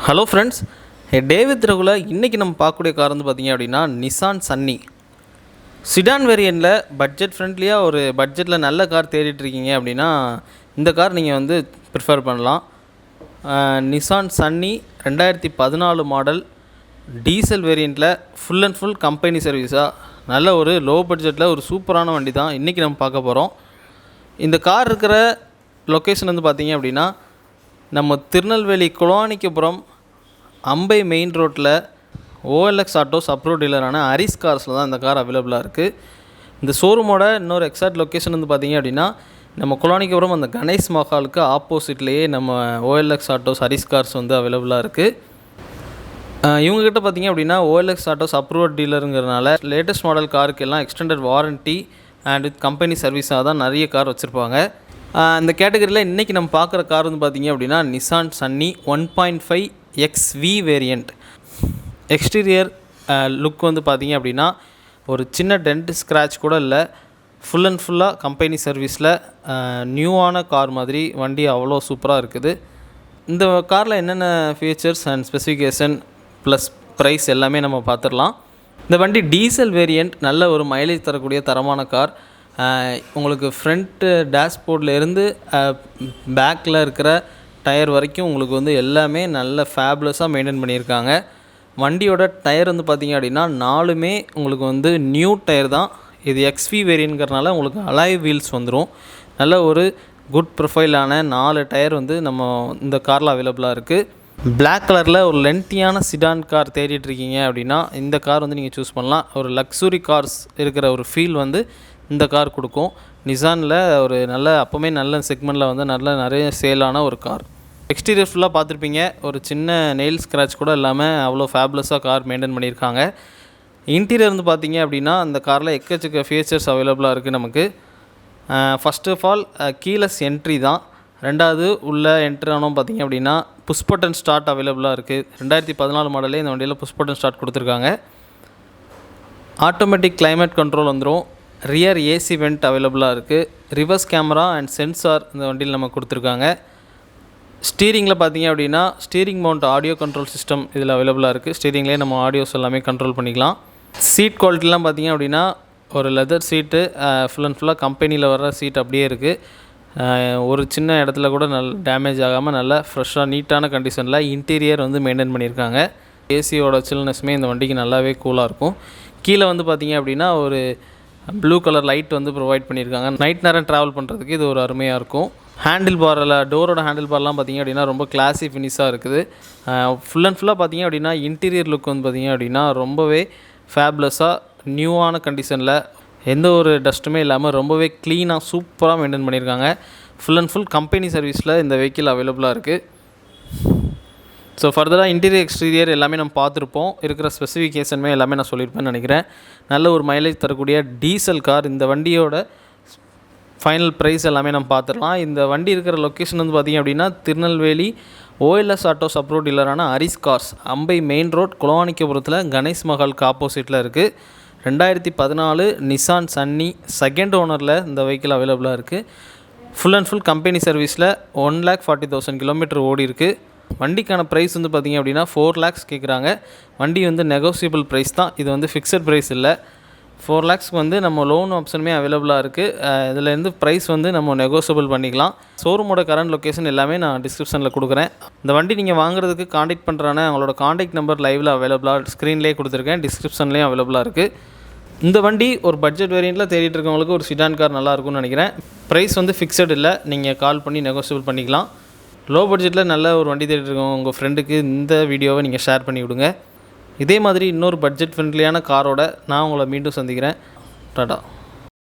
Hello friends, டேவித் ரகுல இன்றைக்கி நம்ம பார்க்கக்கூடிய கார் வந்து பார்த்திங்க அப்படின்னா நிசான் சன்னி சிடான் வேரியண்ட்டில் பட்ஜெட் ஃப்ரெண்ட்லியாக ஒரு பட்ஜெட்டில் நல்ல கார் தேடிட்டுருக்கீங்க அப்படின்னா இந்த கார் நீங்கள் வந்து ப்ரிஃபர் பண்ணலாம். நிசான் சன்னி 2014 மாடல் டீசல் வேரியண்ட்டில் ஃபுல் அண்ட் ஃபுல் கம்பெனி சர்வீஸாக நல்ல ஒரு லோ பட்ஜெட்டில் ஒரு சூப்பரான வண்டி தான் இன்றைக்கி நம்ம பார்க்க போகிறோம். இந்த கார் இருக்கிற லொக்கேஷன் வந்து பார்த்திங்க அப்படின்னா நம்ம திருநெல்வேலி குளவாணிக்கப்புறம் அம்பை மெயின் ரோட்டில் ஓஎல்எக்ஸ் ஆட்டோஸ் அப்ரூவ் டீலரான அரிஸ் கார்ஸில் தான் இந்த கார் அவைலபிளாக இருக்குது. இந்த ஷோரூமோட இன்னொரு எக்ஸாக்ட் லொக்கேஷன் வந்து பார்த்திங்க அப்படின்னா நம்ம குளவாணிக்கப்புறம் அந்த கணேஷ் மஹாலுக்கு ஆப்போசிட்லேயே நம்ம ஓஎல்எக்ஸ் ஆட்டோஸ் அரிஸ் கார்ஸ் வந்து அவைலபிளாக இருக்குது. இவங்ககிட்ட பார்த்திங்க அப்படின்னா ஓஎல்எக்ஸ் ஆட்டோஸ் அப்ரூவ் டீலருங்கிறதுனால லேட்டஸ்ட் மாடல் காருக்கு எல்லாம் extended warranty and with company சர்வீஸாக தான் நிறைய கார் வச்சுருப்பாங்க. இந்த கேட்டகரியில் இன்றைக்கி நம்ம பார்க்குற கார் வந்து பார்த்திங்க அப்படின்னா Nissan Sunny 1.5 XV variant. Exterior look வந்து பார்த்திங்க அப்படின்னா ஒரு சின்ன டென்ட் ஸ்க்ராட்ச் கூட இல்லை. ஃபுல் அண்ட் ஃபுல்லாக கம்பெனி சர்வீஸில் நியூவான கார் மாதிரி வண்டி அவ்வளோ சூப்பராக இருக்குது. இந்த காரில் என்னென்ன features and specification plus price எல்லாமே நம்ம பார்த்துடலாம். இந்த வண்டி டீசல் வேரியண்ட், நல்ல ஒரு மைலேஜ் தரக்கூடிய தரமான கார். உங்களுக்கு ஃப்ரண்ட்டு டேஷ்போர்ட்லேருந்து பேக்கில் இருக்கிற டயர் வரைக்கும் உங்களுக்கு வந்து எல்லாமே நல்ல ஃபேப்லஸாக மெயின்டைன் பண்ணியிருக்காங்க. வண்டியோட டயர் வந்து பார்த்திங்க அப்படின்னா 4மே உங்களுக்கு வந்து நியூ டயர் தான். இது XV வேரியண்ட்ங்கிறனால உங்களுக்கு அலாய் வீல்ஸ் வந்துடும். நல்ல ஒரு குட் ப்ரொஃபைலான 4 டயர் வந்து நம்ம இந்த காரில் அவைலபிளாக இருக்குது. பிளாக் கலரில் ஒரு லென்த்தியான சிடான் கார் தேடிட்டுருக்கீங்க அப்படின்னா இந்த கார் வந்து நீங்கள் சூஸ் பண்ணலாம். ஒரு லக்ஸுரி கார்ஸ் இருக்கிற ஒரு ஃபீல் வந்து இந்த கார் கொடுக்கும். நிசானில் ஒரு நல்ல அப்போவுமே நல்ல செக்மெண்ட்டில் வந்து நிறைய சேலான ஒரு கார். எக்ஸ்டீரியர் ஃபுல்லாக பார்த்துருப்பீங்க. ஒரு சின்ன நெயில் ஸ்க்ராட்ச் கூட இல்லாமல் அவ்வளோ ஃபேப்லஸாக கார் மெயின்டைன் பண்ணியிருக்காங்க. இன்டீரியர் வந்து பார்த்திங்க அப்படின்னா அந்த காரில் எக்கச்சக்க ஃபீச்சர்ஸ் அவைலபிளாக இருக்குது நமக்கு. First of all keyless entry தான். ரெண்டாவது உள்ள என்ட்ரி ஆனோம் பார்த்திங்க அப்படின்னா புஷ் பட்டன் ஸ்டார்ட் அவைலபிளாக இருக்குது. 2014 மாடலே இந்த வண்டியில் புஷ் பட்டன் ஸ்டார்ட் கொடுத்துருக்காங்க. ஆட்டோமேட்டிக் கிளைமேட் கண்ட்ரோல் வந்துடும். ரியர் ஏசி வெண்ட் அவைலபிளாக இருக்குது. ரிவர்ஸ் கேமரா அண்ட் சென்சார் இந்த வண்டியில் நம்ம கொடுத்துருக்காங்க. ஸ்டீரிங்கில் பார்த்திங்க அப்படின்னா steering mount audio control system இதில் அவைலபிளாக இருக்குது. ஸ்டீரிங்லேயே நம்ம ஆடியோஸ் எல்லாமே கண்ட்ரோல் பண்ணிக்கலாம். சீட் குவாலிட்டிலாம் பார்த்திங்க அப்படின்னா ஒரு லெதர் சீட்டு, ஃபுல் அண்ட் ஃபுல்லாக கம்பெனியில் வர்ற சீட் அப்படியே இருக்குது. ஒரு சின்ன இடத்துல கூட டேமேஜ் ஆகாமல் நல்ல ஃப்ரெஷ்ஷாக நீட்டான கண்டிஷனில் இன்டீரியர் வந்து மெயின்டைன் பண்ணியிருக்காங்க. ஏசியோட சில்னஸ்மே இந்த வண்டிக்கு நல்லாவே கூலாக இருக்கும். கீழே வந்து பார்த்திங்க அப்படின்னா ஒரு ப்ளூ கலர் லைட் வந்து ப்ரொவைட் பண்ணியிருக்காங்க. நைட் நேரம் ட்ராவல் பண்ணுறதுக்கு இது ஒரு அருமையாக இருக்கும். ஹேண்டில் பாரில் டோரோட ஹேண்டில் பார்லாம் பார்த்திங்க அப்படின்னா ரொம்ப கிளாஸி ஃபினிஷாக இருக்குது. ஃபுல் அண்ட் ஃபுல்லாக பார்த்திங்க அப்படின்னா இன்டீரியர் லுக் வந்து பார்த்திங்க அப்படின்னா ரொம்பவே ஃபேப்லஸாக நியூவான கண்டிஷனில் எந்த ஒரு டஸ்ட்டுமே இல்லாமல் ரொம்பவே க்ளீனாக சூப்பராக மெயின்டைன் பண்ணியிருக்காங்க. ஃபுல் அண்ட் ஃபுல் கம்பெனி சர்வீஸில் இந்த வெஹிக்கிள் அவைலபிளாக இருக்குது. ஸோ ஃபர்தராக இன்டீரியர் எக்ஸ்டீரியர் எல்லாமே நம்ம பார்த்துருப்போம். இருக்கிற ஸ்பெசிஃபிகேஷனுமே எல்லாமே நான் சொல்லியிருப்பேன்னு நினைக்கிறேன். நல்ல ஒரு மைலேஜ் தரக்கூடிய டீசல் கார். இந்த வண்டியோட ஃபைனல் ப்ரைஸ் எல்லாமே நம்ம பார்த்துடலாம். இந்த வண்டி இருக்கிற லொக்கேஷன் வந்து பார்த்திங்க அப்படின்னா Tirunelveli OLS autos approve டீலரான அரிஸ் cars, அம்பை மெயின் ரோட், குளவாணிக்கபுரத்தில் கணேஷ் மஹாலுக்கு ஆப்போசிட்டில் இருக்குது. 2014 நிசான் சன்னி செகண்ட் ஓனரில் இந்த வெஹிக்கிள் அவைலபிளாக இருக்குது. ஃபுல் அண்ட் ஃபுல் கம்பெனி சர்வீஸில் 1,40,000 கிலோமீட்டர் ஓடி இருக்குது. வண்டிக்கான ப்ரைஸ் வந்து பார்த்திங்க அப்படின்னா 4 lakhs கேட்குறாங்க. வண்டி வந்து நெகோசியபிள் ப்ரைஸ் தான். இது வந்து ஃபிக்ஸட் ப்ரைஸ் இல்லை. 4 lakhsக்கு வந்து நம்ம லோன் ஆப்ஷனுமே அவைலபிளாக இருக்குது. இதுலேருந்து ப்ரைஸ் வந்து நம்ம நெகோசியபிள் பண்ணிக்கலாம். ஷோரூமோட கரண்ட் லொக்கேஷன் எல்லாமே நான் டிஸ்கிரிப்ஷனில் கொடுக்குறேன். இந்த வண்டி நீங்கள் வாங்குறதுக்கு காண்டாக்ட் பண்ணுறானே அவங்களோட காண்டாக்ட் நம்பர் லைவில் அவைலபிளாக ஸ்க்ரீன்லேயே கொடுத்துருக்கேன். டிஸ்கிரிப்ஷன்லேயும் அவைலபிளாக இருக்குது. இந்த வண்டி ஒரு பட்ஜெட் வேரியண்ட்டில் தேடிட்டு இருக்கவங்களுக்கு ஒரு சிடான் கார் நல்லாயிருக்கும்னு நினைக்கிறேன். ப்ரைஸ் வந்து ஃபிக்ஸட் இல்லை. நீங்கள் கால் பண்ணி நெகோசியபிள் பண்ணிக்கலாம். லோ பட்ஜெட்டில் நல்ல ஒரு வண்டி தேடிட்டு இருக்கவங்க உங்கள் ஃப்ரெண்டுக்கு இந்த வீடியோவை நீங்கள் ஷேர் பண்ணி விடுங்க. இதே மாதிரி இன்னொரு பட்ஜெட் ஃப்ரெண்ட்லியான காரோட நான் உங்களை மீண்டும் சந்திக்கிறேன். டாடா.